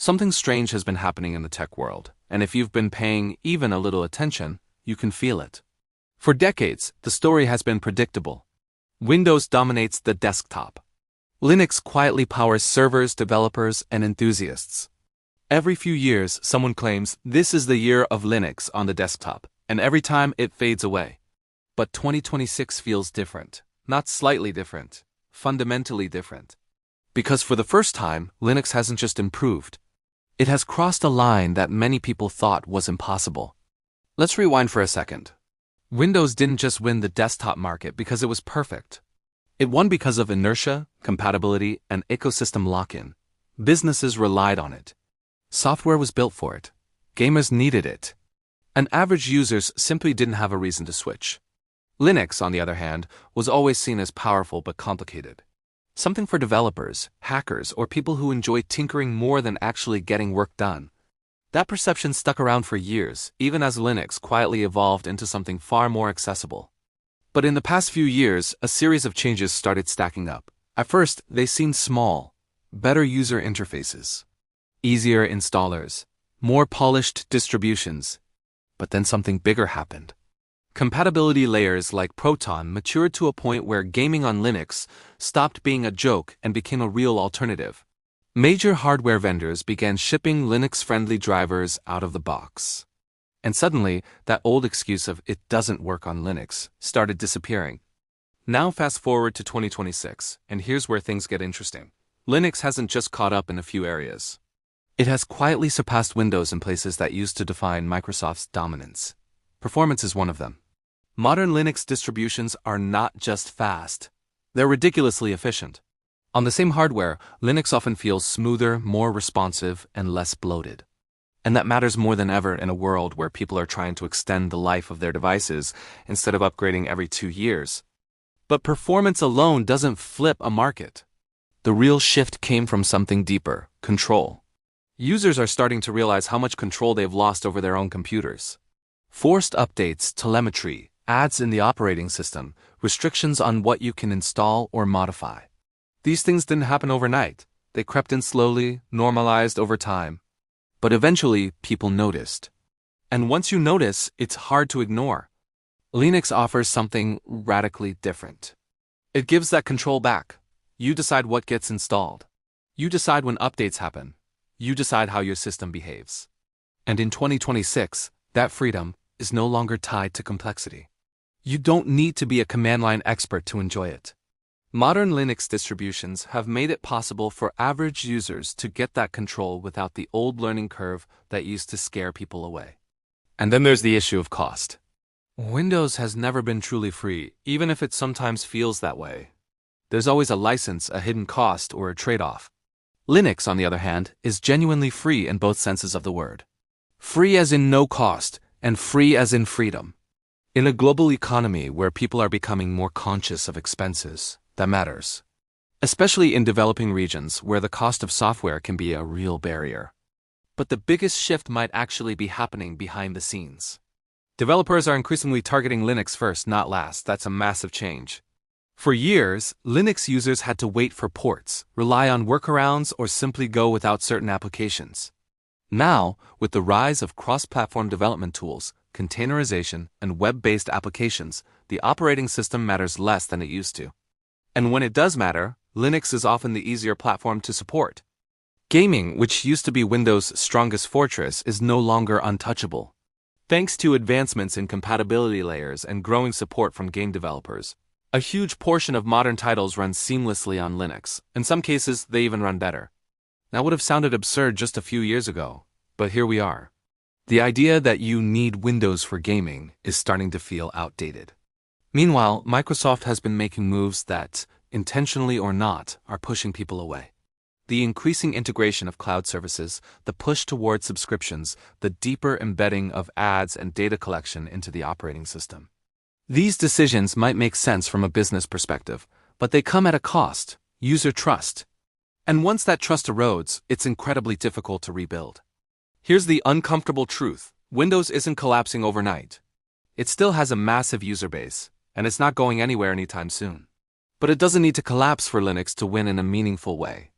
Something strange has been happening in the tech world, and if you've been paying even a little attention, you can feel it. For decades, the story has been predictable. Windows dominates the desktop. Linux quietly powers servers, developers, and enthusiasts. Every few years, someone claims this is the year of Linux on the desktop, and every time it fades away. But 2026 feels different. Not slightly different, fundamentally different. Because for the first time, Linux hasn't just improved. It has crossed a line that many people thought was impossible. Let's rewind for a second. Windows didn't just win the desktop market because it was perfect. It won because of inertia, compatibility, and ecosystem lock-in. Businesses relied on it. Software was built for it. Gamers needed it. And average users simply didn't have a reason to switch. Linux, on the other hand, was always seen as powerful but complicated. Something for developers, hackers, or people who enjoy tinkering more than actually getting work done. That perception stuck around for years, even as Linux quietly evolved into something far more accessible. But in the past few years, a series of changes started stacking up. At first, they seemed small. Better user interfaces, easier installers, more polished distributions. But then something bigger happened. Compatibility layers like Proton matured to a point where gaming on Linux stopped being a joke and became a real alternative. Major hardware vendors began shipping Linux-friendly drivers out of the box. And suddenly, that old excuse of "it doesn't work on Linux" started disappearing. Now fast forward to 2026, and here's where things get interesting. Linux hasn't just caught up in a few areas. It has quietly surpassed Windows in places that used to define Microsoft's dominance. Performance is one of them. Modern Linux distributions are not just fast. They're ridiculously efficient. On the same hardware, Linux often feels smoother, more responsive, and less bloated. And that matters more than ever in a world where people are trying to extend the life of their devices instead of upgrading every 2 years. But performance alone doesn't flip a market. The real shift came from something deeper: control. Users are starting to realize how much control they've lost over their own computers. Forced updates, telemetry, ads in the operating system, restrictions on what you can install or modify. These things didn't happen overnight. They crept in slowly, normalized over time. But eventually, people noticed. And once you notice, it's hard to ignore. Linux offers something radically different. It gives that control back. You decide what gets installed. You decide when updates happen. You decide how your system behaves. And in 2026, that freedom is no longer tied to complexity. You don't need to be a command line expert to enjoy it. Modern Linux distributions have made it possible for average users to get that control without the old learning curve that used to scare people away. And then there's the issue of cost. Windows has never been truly free, even if it sometimes feels that way. There's always a license, a hidden cost, or a trade-off. Linux, on the other hand, is genuinely free in both senses of the word. Free as in no cost, and free as in freedom. In a global economy where people are becoming more conscious of expenses, that matters. Especially in developing regions where the cost of software can be a real barrier. But the biggest shift might actually be happening behind the scenes. Developers are increasingly targeting Linux first, not last. That's a massive change. For years, Linux users had to wait for ports, rely on workarounds, or simply go without certain applications. Now, with the rise of cross-platform development tools, containerization, and web-based applications, the operating system matters less than it used to. And when it does matter, Linux is often the easier platform to support. Gaming, which used to be Windows' strongest fortress, is no longer untouchable. Thanks to advancements in compatibility layers and growing support from game developers, a huge portion of modern titles run seamlessly on Linux. In some cases, they even run better. That would have sounded absurd just a few years ago, but here we are. The idea that you need Windows for gaming is starting to feel outdated. Meanwhile, Microsoft has been making moves that, intentionally or not, are pushing people away. The increasing integration of cloud services, the push toward subscriptions, the deeper embedding of ads and data collection into the operating system. These decisions might make sense from a business perspective, but they come at a cost: user trust. And once that trust erodes, it's incredibly difficult to rebuild. Here's the uncomfortable truth: Windows isn't collapsing overnight. It still has a massive user base, and it's not going anywhere anytime soon. But it doesn't need to collapse for Linux to win in a meaningful way.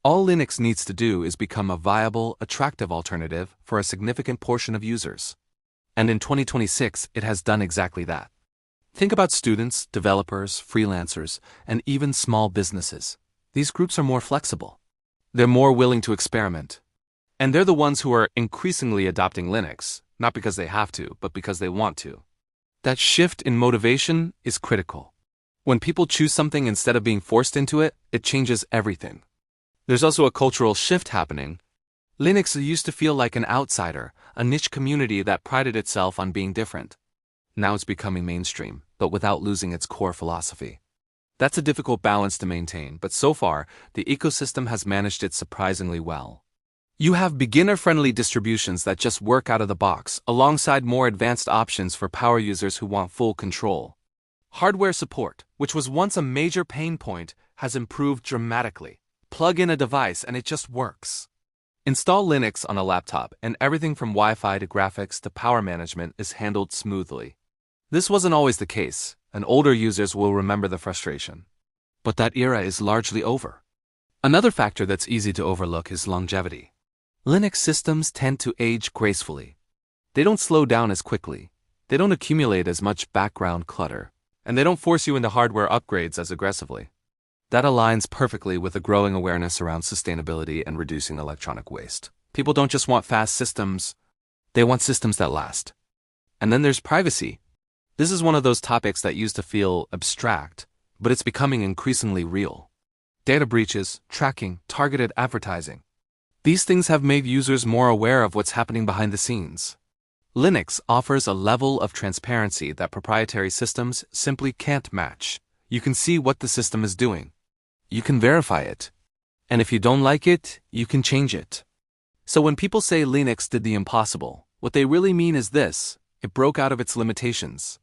All Linux needs to do is become a viable, attractive alternative for a significant portion of users. And in 2026, it has done exactly that. Think about students, developers, freelancers, and even small businesses. These groups are more flexible. They're more willing to experiment. And they're the ones who are increasingly adopting Linux, not because they have to, but because they want to. That shift in motivation is critical. When people choose something instead of being forced into it, it changes everything. There's also a cultural shift happening. Linux used to feel like an outsider, a niche community that prided itself on being different. Now it's becoming mainstream, but without losing its core philosophy. That's a difficult balance to maintain, but so far, the ecosystem has managed it surprisingly well. You have beginner-friendly distributions that just work out of the box, alongside more advanced options for power users who want full control. Hardware support, which was once a major pain point, has improved dramatically. Plug in a device and it just works. Install Linux on a laptop and everything from Wi-Fi to graphics to power management is handled smoothly. This wasn't always the case, and older users will remember the frustration. But that era is largely over. Another factor that's easy to overlook is longevity. Linux systems tend to age gracefully. They don't slow down as quickly, they don't accumulate as much background clutter, and they don't force you into hardware upgrades as aggressively. That aligns perfectly with the growing awareness around sustainability and reducing electronic waste. People don't just want fast systems, they want systems that last. And then there's privacy. This is one of those topics that used to feel abstract, but it's becoming increasingly real. Data breaches, tracking, targeted advertising. These things have made users more aware of what's happening behind the scenes. Linux offers a level of transparency that proprietary systems simply can't match. You can see what the system is doing. You can verify it. And if you don't like it, you can change it. So when people say Linux did the impossible, what they really mean is this: it broke out of its limitations.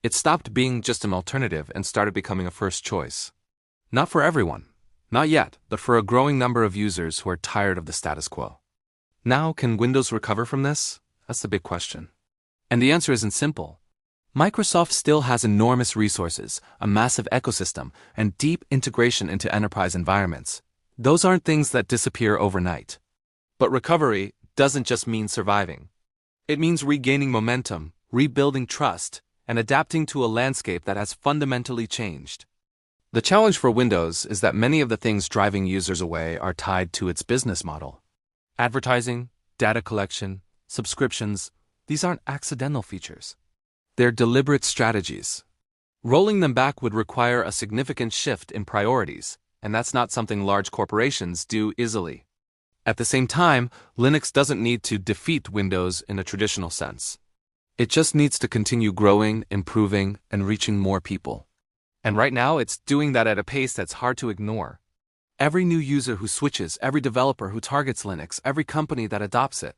It stopped being just an alternative and started becoming a first choice. Not for everyone. Not yet, but for a growing number of users who are tired of the status quo. Now, can Windows recover from this? That's the big question. And the answer isn't simple. Microsoft still has enormous resources, a massive ecosystem, and deep integration into enterprise environments. Those aren't things that disappear overnight. But recovery doesn't just mean surviving. It means regaining momentum, rebuilding trust, and adapting to a landscape that has fundamentally changed. The challenge for Windows is that many of the things driving users away are tied to its business model. Advertising, data collection, subscriptions, these aren't accidental features. They're deliberate strategies. Rolling them back would require a significant shift in priorities, and that's not something large corporations do easily. At the same time, Linux doesn't need to defeat Windows in a traditional sense. It just needs to continue growing, improving, and reaching more people. And right now, it's doing that at a pace that's hard to ignore. Every new user who switches, every developer who targets Linux, every company that adopts it.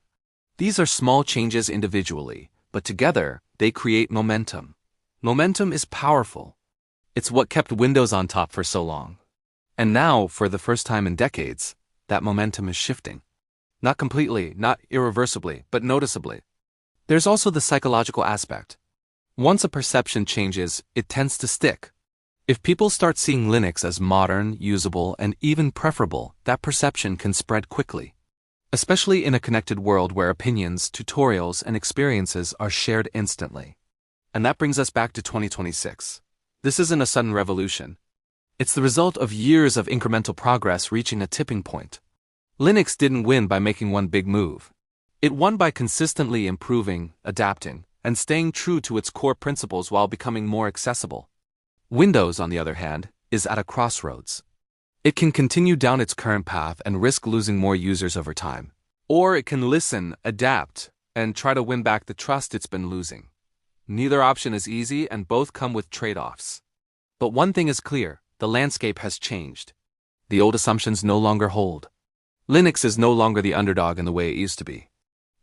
These are small changes individually, but together, they create momentum. Momentum is powerful. It's what kept Windows on top for so long. And now, for the first time in decades, that momentum is shifting. Not completely, not irreversibly, but noticeably. There's also the psychological aspect. Once a perception changes, it tends to stick. If people start seeing Linux as modern, usable, and even preferable, that perception can spread quickly. Especially in a connected world where opinions, tutorials, and experiences are shared instantly. And that brings us back to 2026. This isn't a sudden revolution. It's the result of years of incremental progress reaching a tipping point. Linux didn't win by making one big move. It won by consistently improving, adapting, and staying true to its core principles while becoming more accessible. Windows, on the other hand, is at a crossroads. It can continue down its current path and risk losing more users over time. Or it can listen, adapt, and try to win back the trust it's been losing. Neither option is easy, and both come with trade-offs. But one thing is clear: the landscape has changed. The old assumptions no longer hold. Linux is no longer the underdog in the way it used to be.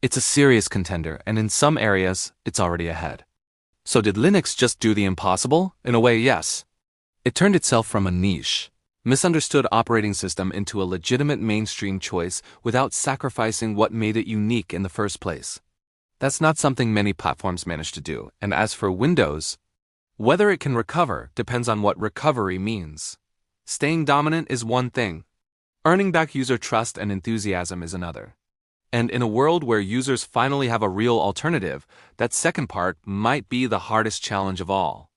It's a serious contender, and in some areas, it's already ahead. So did Linux just do the impossible? In a way, yes. It turned itself from a niche, misunderstood operating system into a legitimate mainstream choice without sacrificing what made it unique in the first place. That's not something many platforms manage to do, and as for Windows, whether it can recover depends on what recovery means. Staying dominant is one thing, Earning back user trust and enthusiasm is another. And in a world where users finally have a real alternative, that second part might be the hardest challenge of all.